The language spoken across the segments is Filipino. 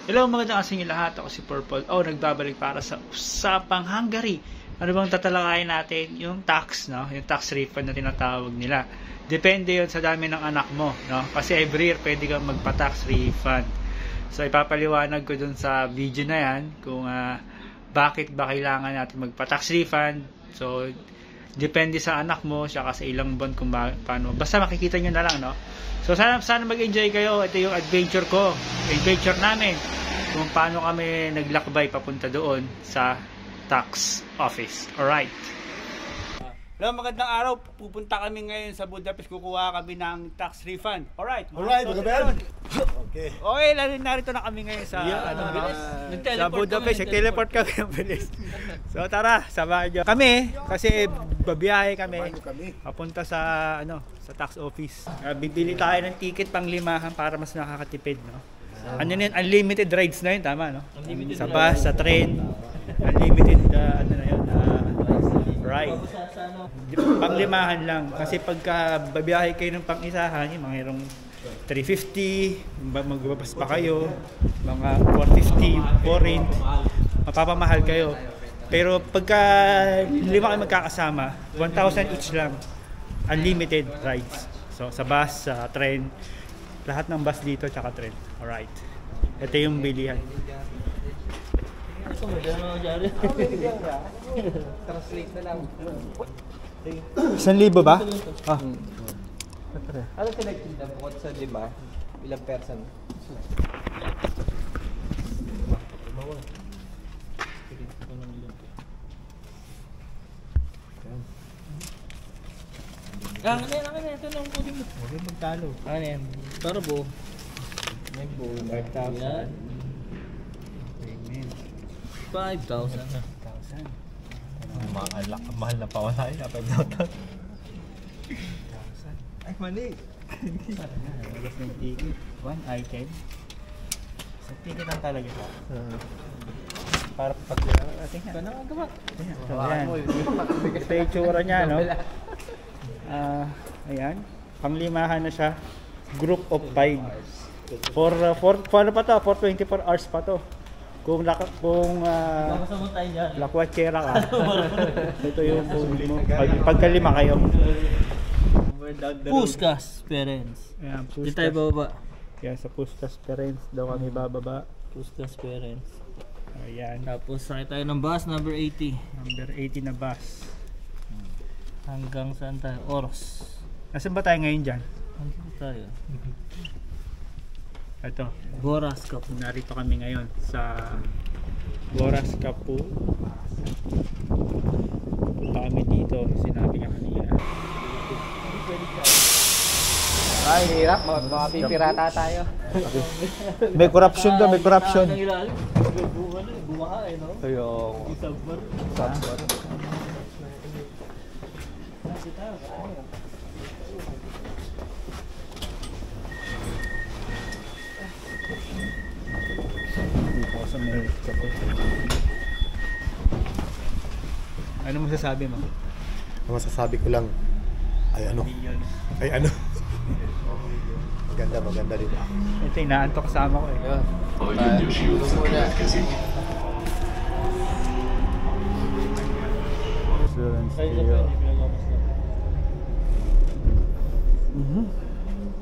Hello, magandang asing lahat. Ako si Purple. Nagbabalik para sa usapang Hungary. Ano bang tatalakayin natin? Yung tax, no? Yung tax refund na tinatawag nila. Depende yon sa dami ng anak mo, no? Kasi every year pwede kang magpa-tax refund. So ipapaliwanag ko dun sa video na yan kung bakit ba kailangan natin magpa-tax refund. So depende sa anak mo, saka sa ilang buwan kung paano. Basta makikita nyo na lang, no? So sana mag-enjoy kayo. Ito yung adventure ko. Adventure namin. Kung paano kami naglakbay papunta doon sa tax office. Alright. Hello, magandang araw. Pupunta kami ngayon sa Budapest. Kukuha kami ng tax refund. Alright. Alright, magandang. Okay. Okay, narito na kami ngayon sa sa Budapest. Teleport kami ng bilis. So tara, samahan nyo kami kasi babiyahe kami papunta sa sa tax office. Bibili tayo ng ticket pang limahan para mas nakakatipid, no? Ano yun? Unlimited rides na yun, tama, no? Sa bus, sa train, unlimited ride. Panglimahan lang. Kasi pagka babiyahe kayo ng pang-isahan, yung mga 350, magbabas pa kayo, mga 450, 400, mapapamahal kayo. Pero pagka lima kayo magkakasama, 1,000 each lang. Unlimited rides. So sa bus, sa train, lahat ng bus dito tsaka train. Alright. Ito yung bilihan. Translate na lang. 1,000 ba? Ano pinagtinda bukod sa 5? Ilang person? Ano yan? Ito lang po din mo. Huwag yung magtalo. Ano yan? Para buo. May buo. 5,000. Amen. 5,000. 5,000. Mahal na pa wala yun. 5,000. Ay, mali. Nagas ng ticket. One item. Sa ticket lang talaga. Para pag tingnan. Paano ang gawa? So, ayan. Ito yung tsura niya, no? Ayan. Panglimahan na siya. Group of 5. For ano pa to? For 24 hours pa to. Kung Makasama tayo dyan. lakwachera ka. Ito yung pagkalima kayo. Puskas parents. Ayan, Di tayo bababa. Yan, sa Puskas Parents daw kami bababa. Puskas parents. Ayan. Tapos sakay tayo ng bus number 80. Number 80 na bus. Hanggang saan tayo? Oros. Nasaan ba tayo ngayon dyan? Hanggang tayo. Ito. Goras Cup. Narito kami ngayon sa Goras Kapu. Punta kami dito. Sinabi niya kanina. Ay, hirap. Mapipirata tayo. May corruption daw, may corruption. Ang ilalim. Bumaha eh, no? Yung Isabbar. subway. Dito sa may kape. Ano masasabi mo? Ang masasabi ko lang, ay ano. Maganda din. Ito yung naantok kasama ko eh.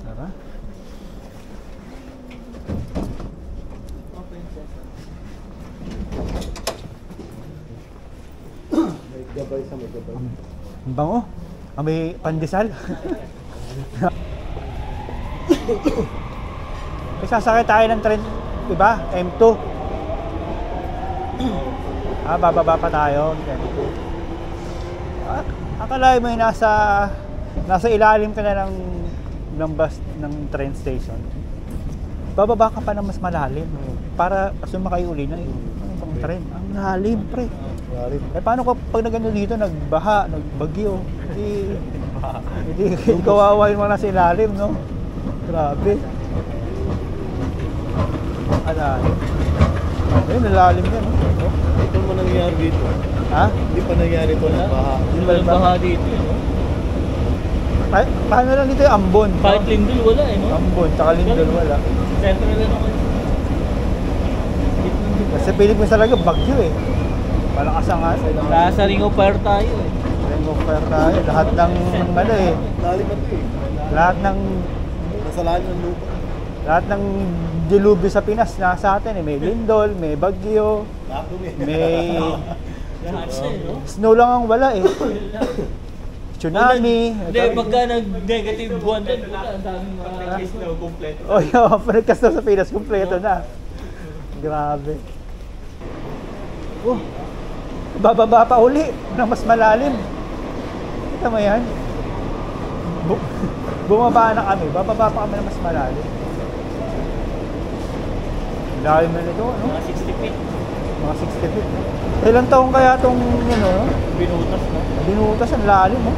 Tara. Ang bango. May pandesal. May sasakay tayo ng train, diba? M2. Bababa pa tayo. Akala mo yung nasa ilalim ka na ng bus, ng train station. Bababa ka pa ng mas malalim para sumakay uli ng ibang train. Ang lalim, pre. Paano pag nagano dito, nagbaha, nagbagyo? Hindi kawawain mo na sa ilalim, no? Grabe. Alalim. Ayun, nalalim yan, no? Ito mo nangyari dito. Ha? Hindi pa nangyari ito ng baha. Hindi ba yung baha dito? Paano lang dito yung Ambon? Kahit Lindol wala eh, no? Ambon, tsaka Lindol wala. Sentro lang ako. Philippines talaga, bagyo eh. Malakas ang ano. Nasa Ring of Fire tayo eh. Ring of Fire tayo. Lahat ng ano eh. Lalim na to eh. Lahat ng Nasa lalim ng lupa. lahat ng dilubyo sa Pinas nasa atin eh. May lindol, may bagyo, may snow lang ang wala eh. Tsunami. Hindi, pagka nag-negative buwan doon, ang daming mga snow kompleto. Oh, yun. Pagkasal sa Pinas, kumpleto na. Grabe. Oh, bababa pa uli na mas malalim. Kita mo yan? Bumaba na kami. Bababa pa kami na mas malalim. Lalim na nito, no? Mga 60 feet. Mga 60 feet. No? Ilang taong kaya itong, no? Binutas na. Binutas, ang lalim, no?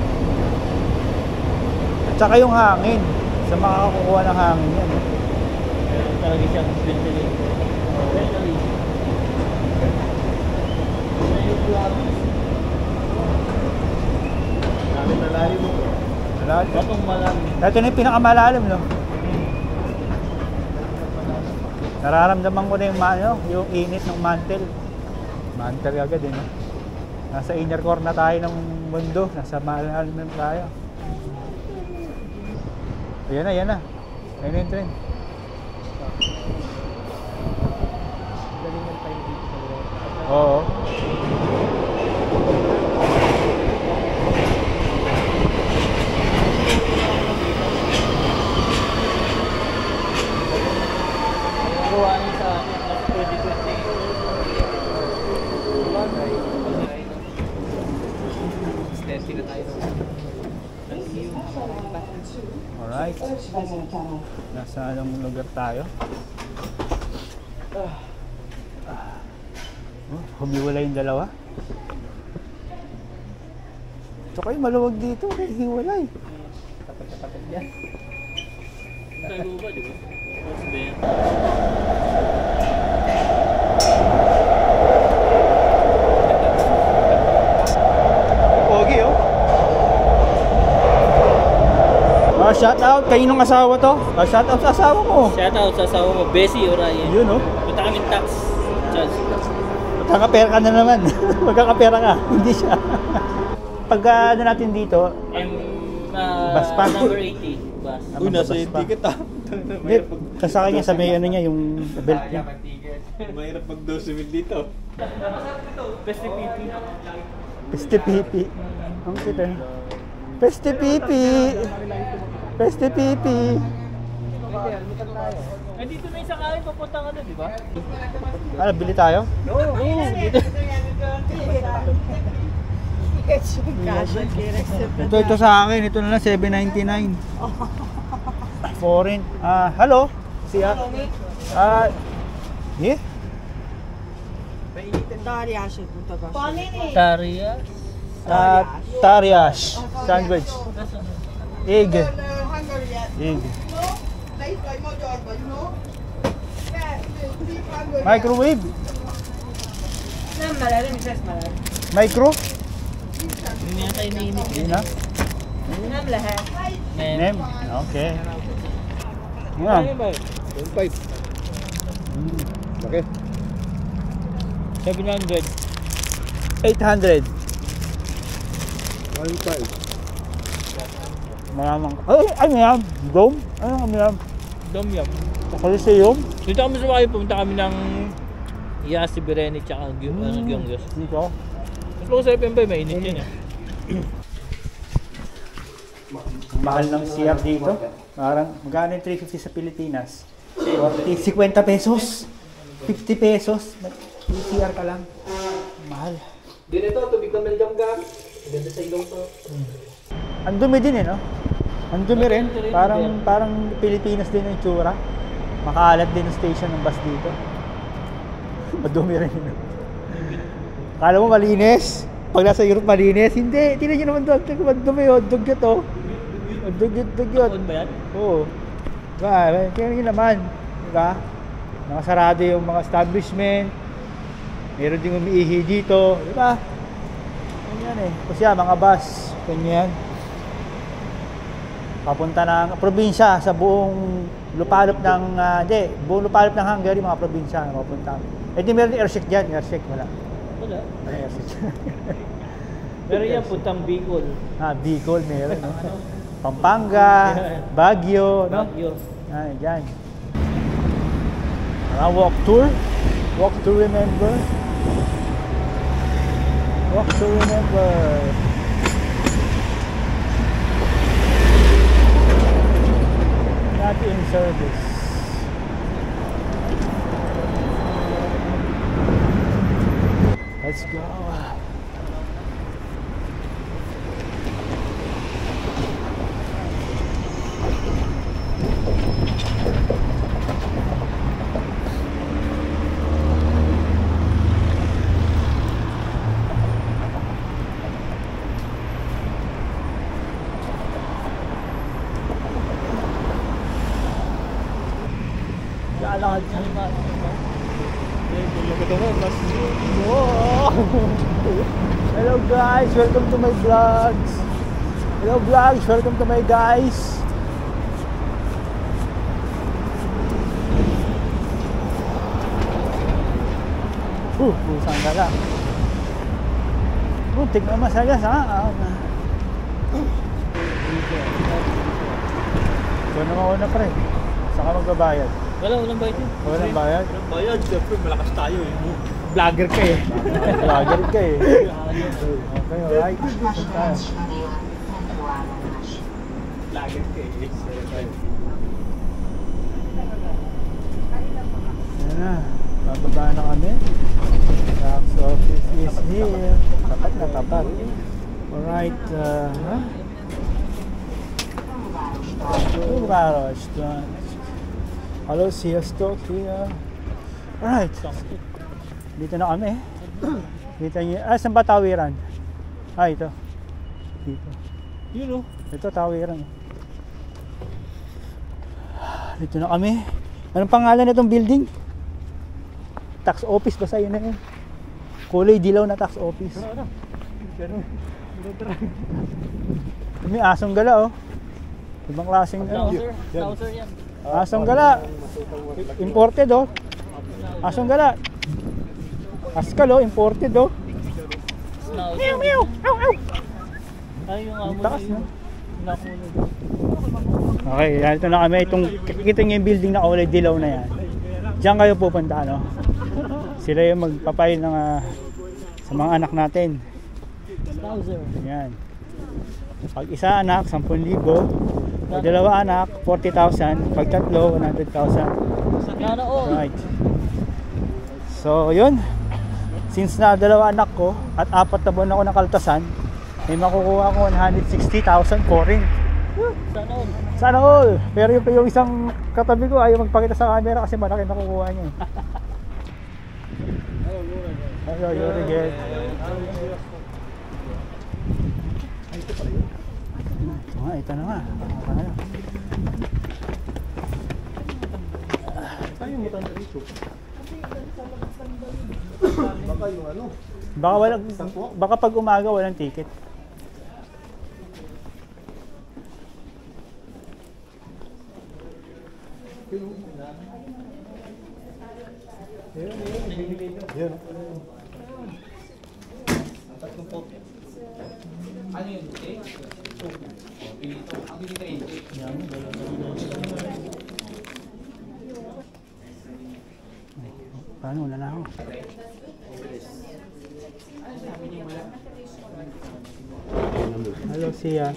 At saka yung hangin. Sa makakakukuha ng hangin yan, no? Meron talaga siyang ventilator. Ventilation. Malalim mo. Malalim. Batong malalim. Ito na yung pinakamalalim, no? Nararamdaman ko na yung, yung init ng mantle. Mantle agad, no? Nasa inner core na tayo ng mundo. Nasa malalim na tayo. Ayan na, ayan na. Ayan na yung train. Oo. Gawa niya sa 2020. Steady na tayo. Alright. Nasa anong lugar tayo? Oh, humiwala yung dalawa. Tsaka yung maluwag dito, hiwalay. Kapag-kapatid yan. Tayo ba, di ba? What's there? Pogi, oh. Shout out, kaninong asawa to? Shout out sa asawa mo. Shout out sa asawa mo, Bessie Orion. Yun, oh. Punta kami tax. Judge. Magkakapera ka na naman. Magkakapera ka. Hindi siya. Pag ano natin dito, bus pa. Number 80. Bus. Uy, nasa yung ticket Hindi, kasakay niya sa may ano niya, yung belt niya. Mahirap mag-12 dito. Best PP. Peste pipi. Ang kita. Peste pipi. Peste pipi. Eh, dito na isang kain, papunta ka na, di ba? Ano, bili tayo? Oo, dito. Ito sa akin. Ito na lang, $7.99. Foreign. Hello? Siya? Yeah? Taria. Tariash. Sandwich. Egg. Egg. Microwave. Micro? Hindi na tayo nainit. Hindi na. Nem. Okay. Yan. 1.5. Okay. 700. 800. 1.5. Maramang. Ay, ano yan? Dome? Ano yan? Dom yum. Coliseum? Dito kami sa Baguio, pumunta kami ng Yasi Bereni tsaka Gyeonggyeos. Dito. Mas po sa FM ba, mainit yun eh. Mahal ng CR dito. Parang magkano yung 350 sa Pilipinas? 50 pesos. 50 pesos. CR ka lang. Mahal. Din ito, tubig na Belgium gang. Ganda sa ilong to. Ang dumi din eh, no? Ang dumi rin. Parang Pilipinas din yung tsura. Makaalat din yung station ng bus dito. Madumi rin yun. Kala mo malinis? Pag nasa Europe malinis? Hindi. Tingnan nyo naman doon. Madumi yun. Dugyot to. Dugyot. Taon ba yan? Oo. Diba? Tingnan nyo naman. Diba? Nakasarado yung mga establishment. Meron din umiihi dito. Diba? Ganyan eh. Kasi mga bus. Ganyan. Papunta ng probinsya sa buong lupalop ng buong lupalop ng Hungary, mga probinsya na mapunta. Eh di meron aircheck dyan. Aircheck, wala. Wala. Wala aircheck. Pero yan, puntang Bicol. Bicol meron, no? Pampanga, Baguio, no? Baguio. Dyan. Walk tour. Walk to remember. Walk to remember. Not in service. Let's go. Lalakad sa Hello guys, welcome to my vlogs. Hello vlogs, welcome to my guys. Pusang gala. Buntik na masaya sa ito na mauna pre. Saka magbabayad. Walang bayad yun. Walang bayad? Walang bayad, siyempre malakas tayo eh. Vlogger ka eh. Vlogger ka eh. Okay, alright. Lagit ka eh. Ayan na. Bababa na kami. Tax office is here. Tapat na tapat. Alright. Garage. Hello, Siesta here. Alright. Dito na kami. Dito niyo. Saan ba tawiran? Ito. Dito. Yun o. Ito tawiran. Dito na kami. Anong pangalan nitong building? Tax office basta yun na yun. Kulay dilaw na tax office. May asong gala oh. Ibang klaseng Scouser yan. asong gala. Imported oh. Asong gala. Askal oh, imported oh. Scouser. Meow. Ow, ow. Ay, yung amo Takas na na. yun. Nakulog. Okay, ito na kami. Itong, kita niyo yung building na kulay dilaw na yan. Diyan kayo pupunta, no? Sila yung magpapail ng, sa mga anak natin. Scouser. Yan. Pag isa anak, 10,000. Pag dalawa anak, 40,000. Pag tatlo, 100,000. Sana all. Right. So, yun. Since na dalawa anak ko at 4 na buwan ako nakaltasan, may makukuha ko 160,000 foreign. Sana all. Sana all! Pero yung isang katabi ko ayaw magpakita sa camera kasi malaki nakukuha niya. Hello, you're again. Ito na nga. Saan yung mutan rito? Baka yung ano? Baka pag umaga walang ticket. Yan. Ano yun? Okay? Ang binigay. Paano? Wala na ako. Hello, Sia.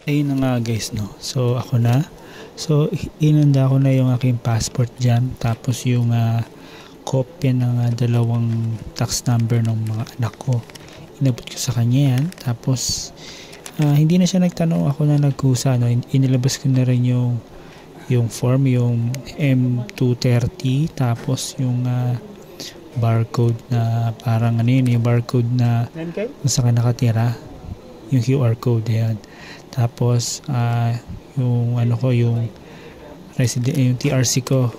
Ayun na nga guys, no. So ako na. So inanda ko na yung aking passport dyan. Tapos yung kopya ng dalawang tax number ng mga anak ko. Inabot ko sa kanya yan. Tapos hindi na siya nagtanong, ako na nagkusa, no. Inilabas ko na rin yung form, yung M230. Tapos yung barcode na parang ano yun, yung barcode na kung saan ka nakatira, yung QR code yan. Tapos yung ano ko, yung resident, yung TRC ko,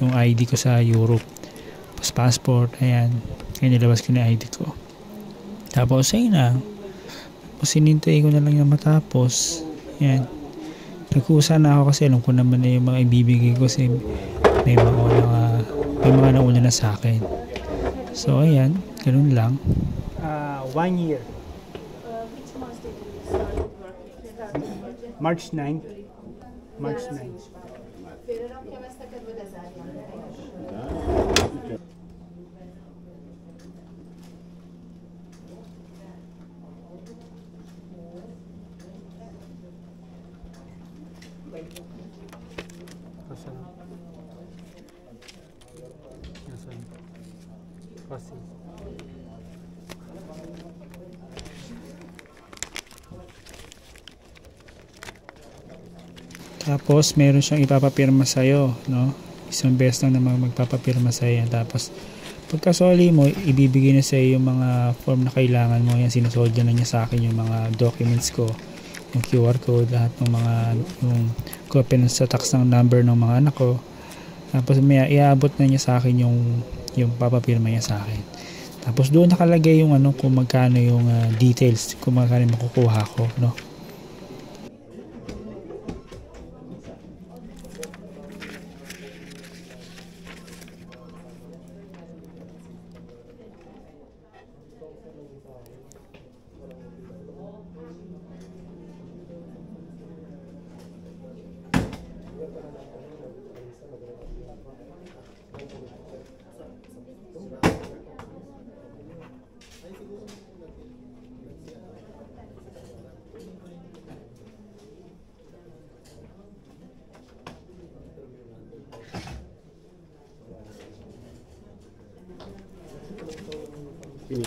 yung ID ko sa Europe. Tapos passport, ayan. Kaya nilabas ko na ID ko. Tapos, ayun na. Tapos, sinintay ko na lang yung matapos. Ayan. Nagkusa na ako kasi alam ko naman na yung mga ibibigay ko kasi may mga nauna na sa akin. So, ayan. Ganun lang. 1 year. March 9. March 9. Tapos, meron siyang ipapapirma sa'yo, no? Isang beses lang naman magpapapirma sa'yo yan. Tapos, pagkasoli mo, ibibigay na sa'yo yung mga form na kailangan mo. Yan, sinusolda na niya sa akin yung mga documents ko. Yung QR code, lahat ng mga, yung copy sa tax ng number ng mga anak ko. Tapos, may iabot na niya sa akin yung papapirma niya sa akin. Tapos, doon nakalagay yung kung magkano yung details, kung magkano makukuha ko, no?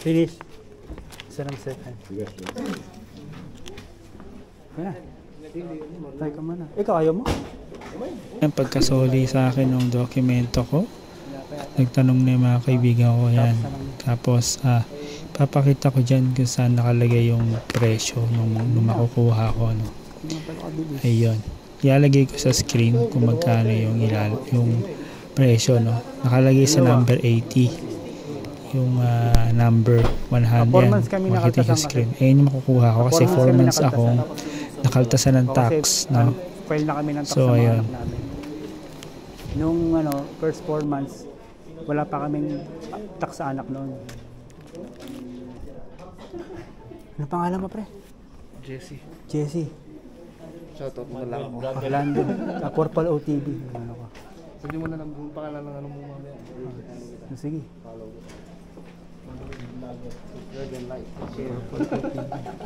Finish. Isa ng second. Kaya. Tayo ka muna. Ikaw, ayaw mo? Yung pagkasoli sa akin ng dokumento ko, nagtanong na yung mga kaibigan ko yan. Tapos, papakita ko dyan kung saan nakalagay yung presyo nung makukuha ko. No? Ayun. Ilalagay ko sa screen kung magkano yung presyo. No? Nakalagay sa number 80. Yung number 100 yan, makita yung screen. Ayun yung makukuha ko kasi 4 months akong nakaltasan ng tax. No? File na kami ng tax So, sa mga ayun. anak namin. Nung first 4 months, wala pa kaming tax sa anak noon. Ano pangalan mo, pre? Jesse. Jesse. Shoutout mo na lang ako. Orlando. Purple OTV. Ano ko? Sabi mo na lang yung pangalan ng mo mamaya. Sige.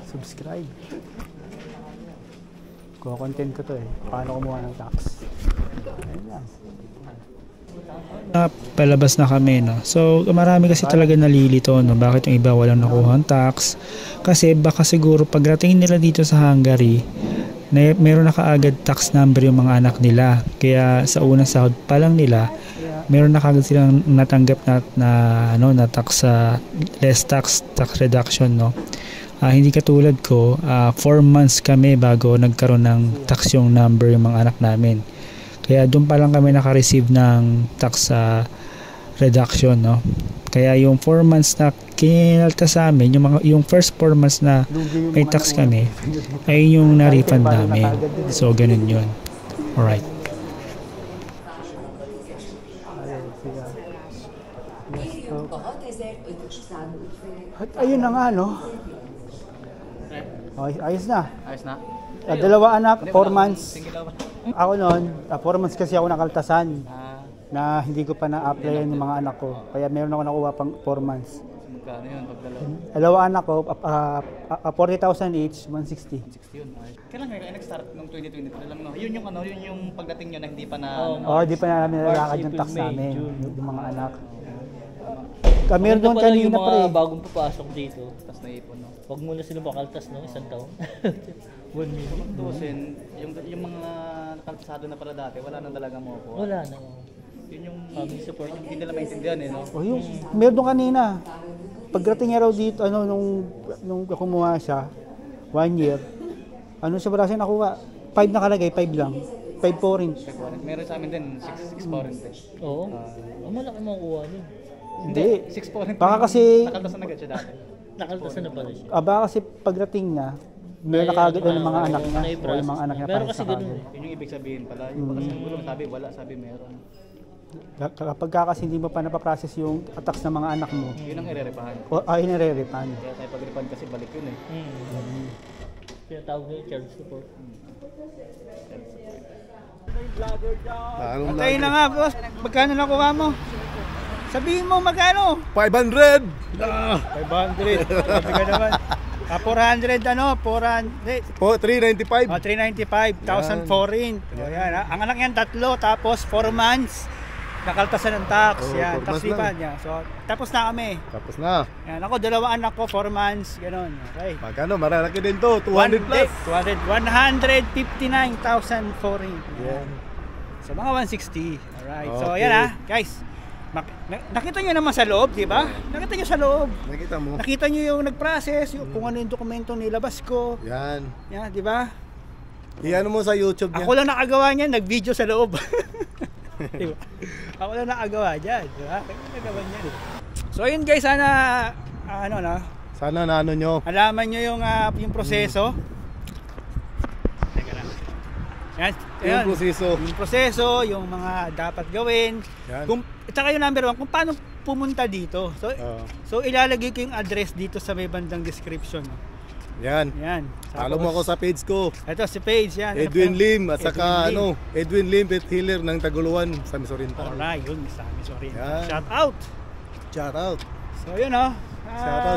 Subscribe. Ko-content ko to eh. Paano kumuha ng tax? Ayun lang. Palabas na kami, no? So, marami kasi talaga nalilito, no? Bakit yung iba walang nakuha ang tax? Kasi baka siguro pagdating nila dito sa Hungary, meron na kaagad tax number yung mga anak nila. Kaya sa unang sahod pa lang nila, meron na kaagad silang natanggap na tax, less tax reduction, no? Hindi katulad ko, 4 months kami bago nagkaroon ng tax yung number yung mga anak namin. Kaya doon pa lang kami naka-receive ng tax reduction, no? Kaya yung 4 months na kinalta sa amin, yung first 4 months na may tax kami, ay yung na-refund namin. So, ganun yun. Alright. At ayun na nga, no? Ayos na. Ayos na? Dalawa anak, 4 months. Ako noon, 4 months kasi ako nakaltasan na hindi ko pa na-apply yung mga anak ko. Kaya meron ako nakuha pang 4 months. Magkano yun pag Dalawa anak ko, 40,000 each, 160. 60 yun. Kailan kayo nag-start nung 2023 lang, no? Yun yung pagdating nyo na hindi pa na... Hindi pa namin nalalakad yung tax namin, yung mga anak. Meron doon kanina yung pre. mga bagong papasok dito. Tapos naipon, no? Huwag muna sila makaltas, no? Isang taon. 1 million. Tusin, yung mga nakaltasado na para dati, wala nang talaga mo po. Wala na. Yun yung family support, yung hindi nila maintindihan, eh, no? Yung meron doon kanina. Pagdating niya raw dito, nung kumuha siya, 1 year, siya ba kasi nakuha? 5 nakalagay, 5 lang. 5 foreign. Meron sa amin din, 6 foreign. Oo. Malaki makukuha niyo. Hindi. 6 Baka kasi, Nakaltasan agad siya dati. Nakaltasan na pala siya. baka kasi pagdating niya, meron na kagad ng mga anak niya. O yung mga anak niya Meron para kasi sa ganun. kagad. Yun yung ibig sabihin pala. Yung baka sa gulong sabi wala, sabi meron. Kapag ka kasi hindi mo pa napaprocess yung attacks ng mga anak mo, Yun ang irerepahan. o ay nire-refund. Kaya tayo pag-refund kasi balik yun eh. Kaya tawag nila child support. Tayo na nga, boss. Magkano nakuha mo? Sabihin mo magkano? 500! 500. Sabi ka naman. 400 ano? 400. Po, 395. 395. 1,000 foreign. O yan ha. Ang anak niyan 3, tapos 4 months. Nakaltasan ng tax. Oh, Yan. 4 Tax months refund niya. So, tapos na kami. Tapos na. Yan. Ako, 2 anak ko, 4 months. Ganon. Okay. Magkano? Maralaki din to. 200 plus. 159,000 foreign. Yan. So, mga 160. Alright. So, Okay. yan ha. Guys. Nakita nyo naman sa loob, di ba? Nakita nyo sa loob. Nakita mo? Nakita nyo yung nag-process, yung kung ano yung dokumento nilabas ko. Yan. Yan, di ba? Iyan mo sa YouTube niya. Ako lang nakagawa niyan, nag-video sa loob. Di ba? Ako lang nakagawa diyan, di ba? Nagawa niyan. So yun guys, sana ano na, Sana na ano nyo. alaman nyo yung proseso. Teka lang. Yan, Yung ayun. proseso. Yung proseso, yung mga dapat gawin. Yan. Kung tsaka yung number 1, kung paano pumunta dito. So so ilalagay ko yung address dito sa may bandang description. Yan. Yan. Follow mo ako sa page ko. Ito si Paige, yan. Edwin Lim at Edwin saka Lim. Edwin Lim Pet Healer ng Taguluan sa Misorinta. Alright, yun, sa amin, sorry. Yan. Shout out. Shout out. So yun oh.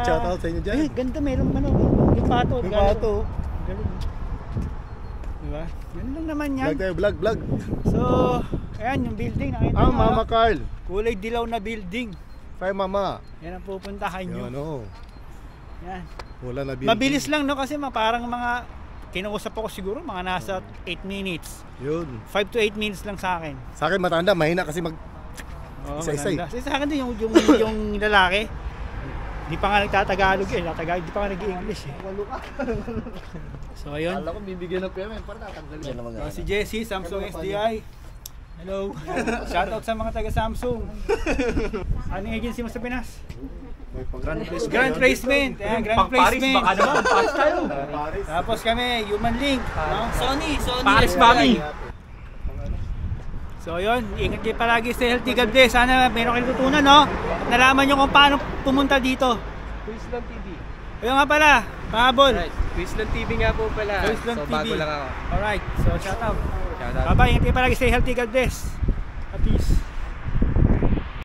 Shout out sa inyo dyan. Ay, ganda, meron ano, yung pato. Yung galing. pato. Galing. Diba? Yun lang naman yan. Vlog tayo, vlog. So, ayan yung building. Nakita Ah, mo, Mama Carl. kulay dilaw na building. Kay Mama. Yan ang pupuntahan nyo. Yun o. Yan. Wala na building. Mabilis lang no kasi parang mga kinausap ako siguro mga nasa 8 minutes. Yun. 5 to 8 minutes lang sa akin. Sa akin matanda, mahina kasi mag... Oo, Isa-isa maganda. Kasi sa akin din yung lalaki. Di pa nga nagtatagalog eh. Di pa nga nag-i-English eh. So ayun. Alam ko bibigyan ng pera, para tatanggalin. Si Jesse, Samsung SDI. Hello. Shoutout sa mga taga Samsung. Anong agency mo sa Pinas? Grand Placement. Ayan, Grand Placement. Baka naman, Paris tayo. Tapos kami, Human Link. No? Sony Paris, SDI. mami. So yun, ingat kayo palagi sa Healthy God Day. Sana meron kayong tutunan, no? At nalaman nyo kung paano pumunta dito. Quizland TV. Ayun nga pala, pahabol. Quizland TV nga po pala. Quizland So TV. bago lang ako. Alright, so shout out. Shout out. Bye-bye, ingat kayo palagi sa Healthy God Day. Peace.